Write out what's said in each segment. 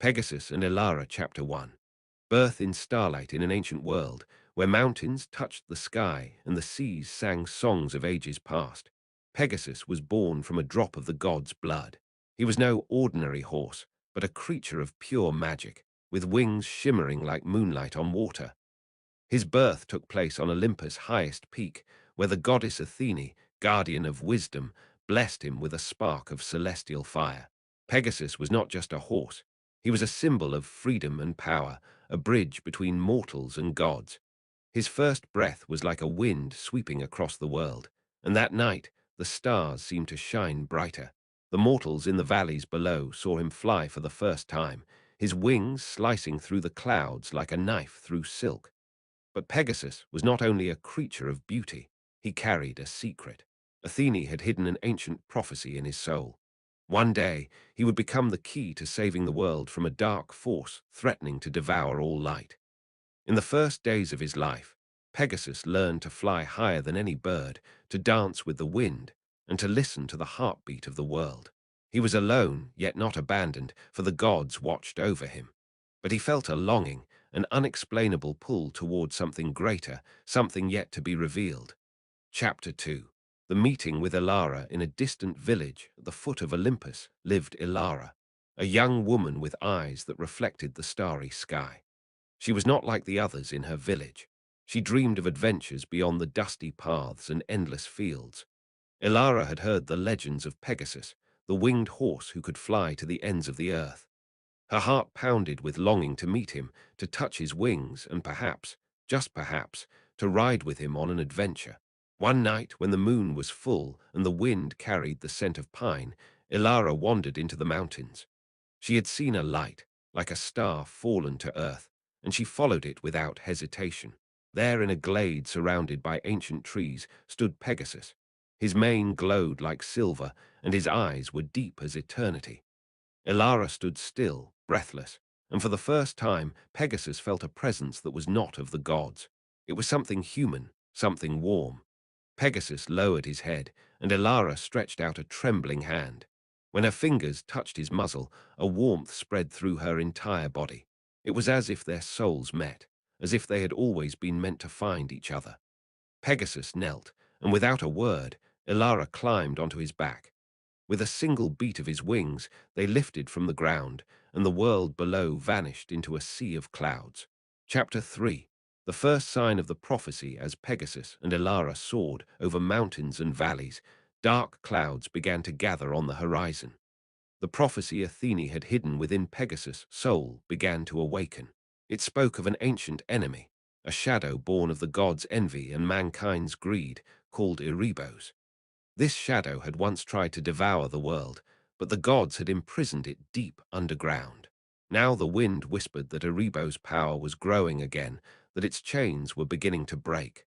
Pegasus and Elara, Chapter 1. Birth in starlight in an ancient world, where mountains touched the sky and the seas sang songs of ages past. Pegasus was born from a drop of the god's blood. He was no ordinary horse, but a creature of pure magic, with wings shimmering like moonlight on water. His birth took place on Olympus' highest peak, where the goddess Athene, guardian of wisdom, blessed him with a spark of celestial fire. Pegasus was not just a horse. He was a symbol of freedom and power, a bridge between mortals and gods. His first breath was like a wind sweeping across the world, and that night the stars seemed to shine brighter. The mortals in the valleys below saw him fly for the first time, his wings slicing through the clouds like a knife through silk. But Pegasus was not only a creature of beauty, he carried a secret. Athene had hidden an ancient prophecy in his soul. One day, he would become the key to saving the world from a dark force threatening to devour all light. In the first days of his life, Pegasus learned to fly higher than any bird, to dance with the wind, and to listen to the heartbeat of the world. He was alone, yet not abandoned, for the gods watched over him. But he felt a longing, an unexplainable pull toward something greater, something yet to be revealed. Chapter 2. The meeting with Elara. In a distant village at the foot of Olympus lived Elara, a young woman with eyes that reflected the starry sky. She was not like the others in her village. She dreamed of adventures beyond the dusty paths and endless fields. Elara had heard the legends of Pegasus, the winged horse who could fly to the ends of the earth. Her heart pounded with longing to meet him, to touch his wings, and perhaps, just perhaps, to ride with him on an adventure. One night, when the moon was full and the wind carried the scent of pine, Elara wandered into the mountains. She had seen a light, like a star fallen to earth, and she followed it without hesitation. There, in a glade surrounded by ancient trees, stood Pegasus. His mane glowed like silver, and his eyes were deep as eternity. Elara stood still, breathless, and for the first time Pegasus felt a presence that was not of the gods. It was something human, something warm. Pegasus lowered his head, and Elara stretched out a trembling hand. When her fingers touched his muzzle, a warmth spread through her entire body. It was as if their souls met, as if they had always been meant to find each other. Pegasus knelt, and without a word, Elara climbed onto his back. With a single beat of his wings, they lifted from the ground, and the world below vanished into a sea of clouds. Chapter 3. The first sign of the prophecy. As Pegasus and Elara soared over mountains and valleys, dark clouds began to gather on the horizon. The prophecy Athene had hidden within Pegasus' soul began to awaken. It spoke of an ancient enemy, a shadow born of the gods' envy and mankind's greed, called Erebos. This shadow had once tried to devour the world, but the gods had imprisoned it deep underground. Now the wind whispered that Erebos' power was growing again, that its chains were beginning to break.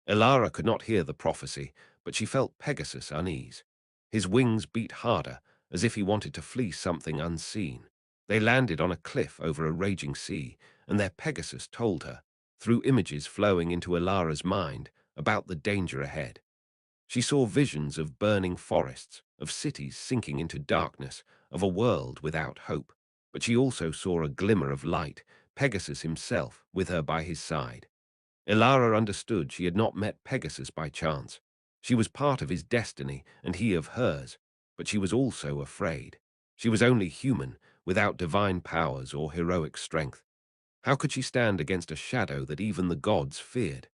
Elara could not hear the prophecy, but she felt Pegasus' unease. His wings beat harder, as if he wanted to flee something unseen. They landed on a cliff over a raging sea, and their Pegasus told her, through images flowing into Elara's mind, about the danger ahead. She saw visions of burning forests, of cities sinking into darkness, of a world without hope. But she also saw a glimmer of light, Pegasus himself with her by his side. Elara understood she had not met Pegasus by chance. She was part of his destiny and he of hers, but she was also afraid. She was only human, without divine powers or heroic strength. How could she stand against a shadow that even the gods feared?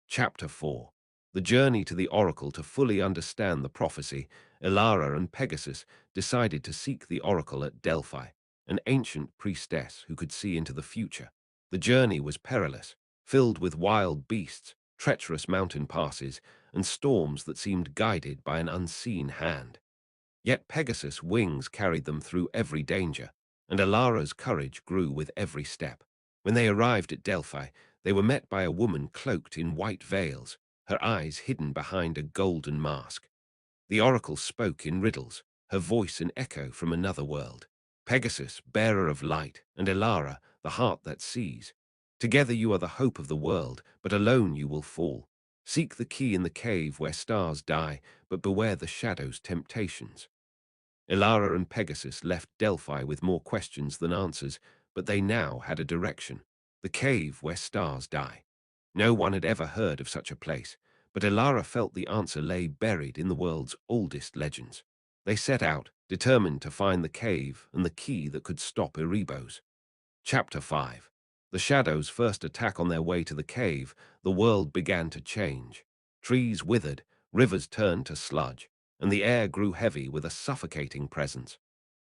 Chapter 4. The journey to the oracle. To fully understand the prophecy, Elara and Pegasus decided to seek the oracle at Delphi, an ancient priestess who could see into the future. The journey was perilous, filled with wild beasts, treacherous mountain passes, and storms that seemed guided by an unseen hand. Yet Pegasus' wings carried them through every danger, and Elara's courage grew with every step. When they arrived at Delphi, they were met by a woman cloaked in white veils, her eyes hidden behind a golden mask. The oracle spoke in riddles, her voice an echo from another world. Pegasus, bearer of light, and Elara, the heart that sees. Together you are the hope of the world, but alone you will fall. Seek the key in the cave where stars die, but beware the shadow's temptations. Elara and Pegasus left Delphi with more questions than answers, but they now had a direction: the cave where stars die. No one had ever heard of such a place, but Elara felt the answer lay buried in the world's oldest legends. They set out, determined to find the cave and the key that could stop Erebos. Chapter 5. The shadows' first attack. On their way to the cave, the world began to change. Trees withered, rivers turned to sludge, and the air grew heavy with a suffocating presence.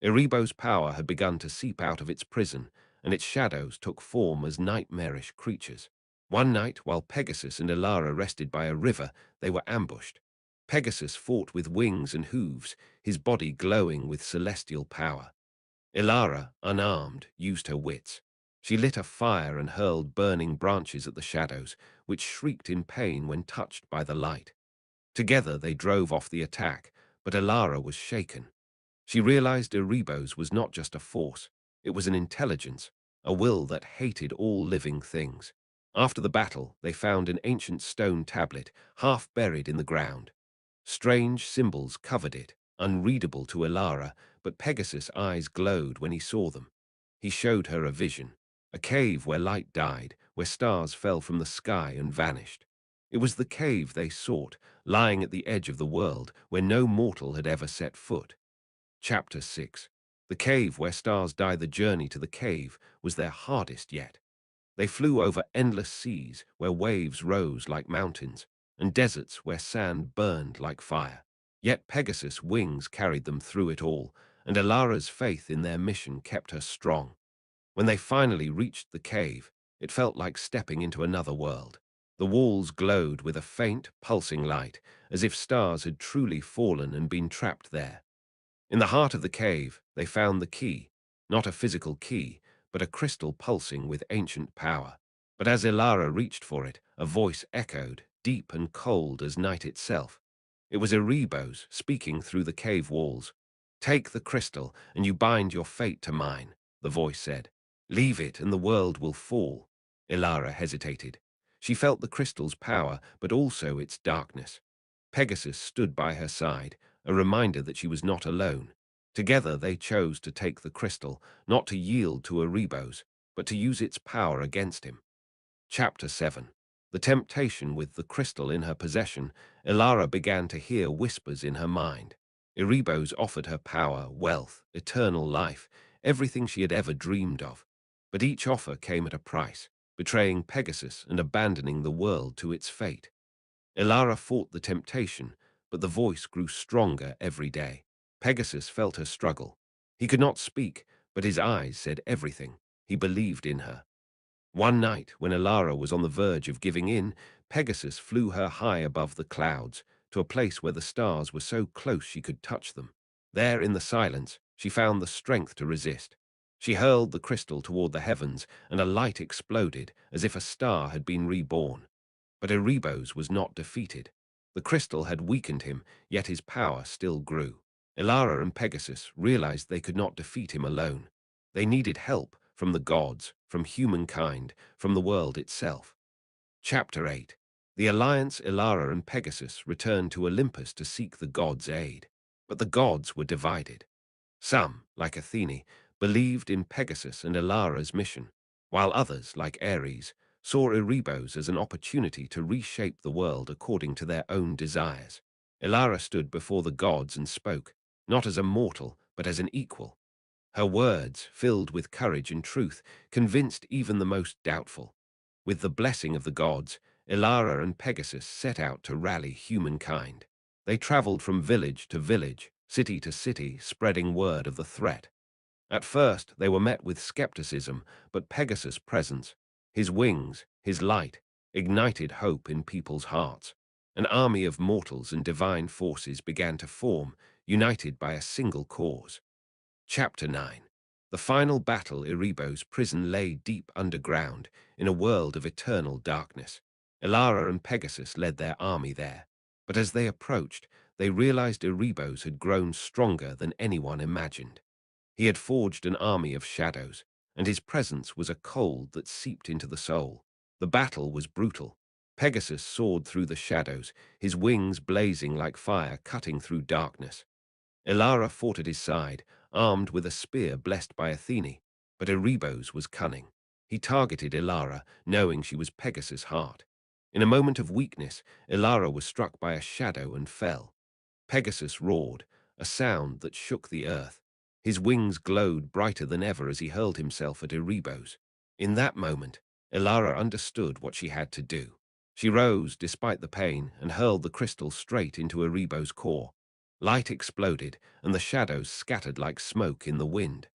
Erebos' power had begun to seep out of its prison, and its shadows took form as nightmarish creatures. One night, while Pegasus and Elara rested by a river, they were ambushed. Pegasus fought with wings and hooves, his body glowing with celestial power. Elara, unarmed, used her wits. She lit a fire and hurled burning branches at the shadows, which shrieked in pain when touched by the light. Together they drove off the attack, but Elara was shaken. She realized Erebos was not just a force, it was an intelligence, a will that hated all living things. After the battle, they found an ancient stone tablet, half buried in the ground. Strange symbols covered it, unreadable to Elara, but Pegasus' eyes glowed when he saw them. He showed her a vision, a cave where light died, where stars fell from the sky and vanished. It was the cave they sought, lying at the edge of the world, where no mortal had ever set foot. Chapter 6. The cave where stars die. The journey to the cave was their hardest yet. They flew over endless seas where waves rose like mountains, and deserts where sand burned like fire. Yet Pegasus' wings carried them through it all, and Elara's faith in their mission kept her strong. When they finally reached the cave, it felt like stepping into another world. The walls glowed with a faint, pulsing light, as if stars had truly fallen and been trapped there. In the heart of the cave, they found the key, not a physical key, but a crystal pulsing with ancient power. But as Elara reached for it, a voice echoed, deep and cold as night itself. It was Erebos speaking through the cave walls. "Take the crystal, and you bind your fate to mine," the voice said. "Leave it, and the world will fall." Elara hesitated. She felt the crystal's power, but also its darkness. Pegasus stood by her side, a reminder that she was not alone. Together they chose to take the crystal, not to yield to Erebos, but to use its power against him. Chapter 7. The temptation. With the crystal in her possession, Elara began to hear whispers in her mind. Erebos offered her power, wealth, eternal life, everything she had ever dreamed of. But each offer came at a price, betraying Pegasus and abandoning the world to its fate. Elara fought the temptation, but the voice grew stronger every day. Pegasus felt her struggle. He could not speak, but his eyes said everything. He believed in her. One night, when Elara was on the verge of giving in, Pegasus flew her high above the clouds, to a place where the stars were so close she could touch them. There, in the silence, she found the strength to resist. She hurled the crystal toward the heavens, and a light exploded, as if a star had been reborn. But Erebos was not defeated. The crystal had weakened him, yet his power still grew. Elara and Pegasus realized they could not defeat him alone. They needed help from the gods, from humankind, from the world itself. Chapter 8. The alliance. Elara and Pegasus returned to Olympus to seek the gods' aid. But the gods were divided. Some, like Athene, believed in Pegasus and Elara's mission, while others, like Ares, saw Erebos as an opportunity to reshape the world according to their own desires. Elara stood before the gods and spoke, not as a mortal, but as an equal. Her words, filled with courage and truth, convinced even the most doubtful. With the blessing of the gods, Elara and Pegasus set out to rally humankind. They traveled from village to village, city to city, spreading word of the threat. At first, they were met with skepticism, but Pegasus' presence, his wings, his light, ignited hope in people's hearts. An army of mortals and divine forces began to form, united by a single cause. Chapter 9. The final battle. Erebos' prison lay deep underground, in a world of eternal darkness. Elara and Pegasus led their army there. But as they approached, they realized Erebos had grown stronger than anyone imagined. He had forged an army of shadows, and his presence was a cold that seeped into the soul. The battle was brutal. Pegasus soared through the shadows, his wings blazing like fire cutting through darkness. Elara fought at his side, armed with a spear blessed by Athene, but Erebos was cunning. He targeted Elara, knowing she was Pegasus' heart. In a moment of weakness, Elara was struck by a shadow and fell. Pegasus roared, a sound that shook the earth. His wings glowed brighter than ever as he hurled himself at Erebos. In that moment, Elara understood what she had to do. She rose despite the pain and hurled the crystal straight into Erebos' core. Light exploded, and the shadows scattered like smoke in the wind.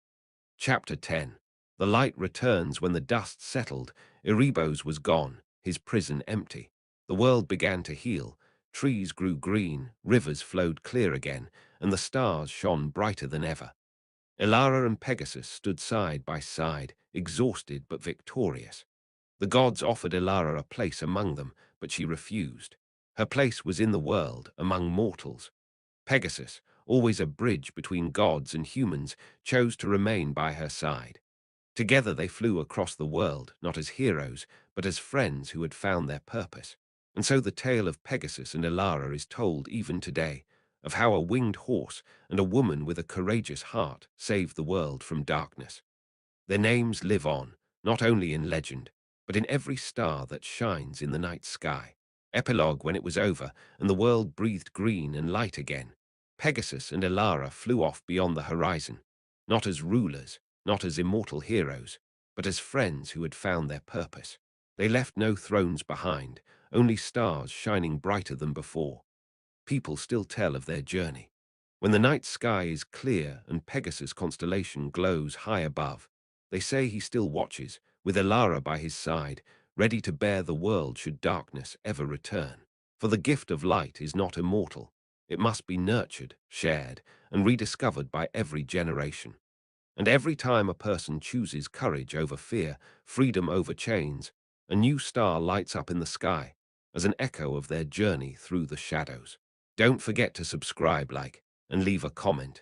Chapter 10. The light returns when the dust settled. Erebos was gone, his prison empty. The world began to heal. Trees grew green, rivers flowed clear again, and the stars shone brighter than ever. Elara and Pegasus stood side by side, exhausted but victorious. The gods offered Elara a place among them, but she refused. Her place was in the world, among mortals. Pegasus, always a bridge between gods and humans, chose to remain by her side. Together they flew across the world, not as heroes, but as friends who had found their purpose. And so the tale of Pegasus and Elara is told even today, of how a winged horse and a woman with a courageous heart saved the world from darkness. Their names live on, not only in legend, but in every star that shines in the night sky. Epilogue when it was over, and the world breathed green and light again. Pegasus and Elara flew off beyond the horizon, not as rulers, not as immortal heroes, but as friends who had found their purpose. They left no thrones behind, only stars shining brighter than before. People still tell of their journey. When the night sky is clear and Pegasus' constellation glows high above, they say he still watches, with Elara by his side, ready to bear the world should darkness ever return. For the gift of light is not immortal. It must be nurtured, shared, and rediscovered by every generation. And every time a person chooses courage over fear, freedom over chains, a new star lights up in the sky as an echo of their journey through the shadows. Don't forget to subscribe, like, and leave a comment.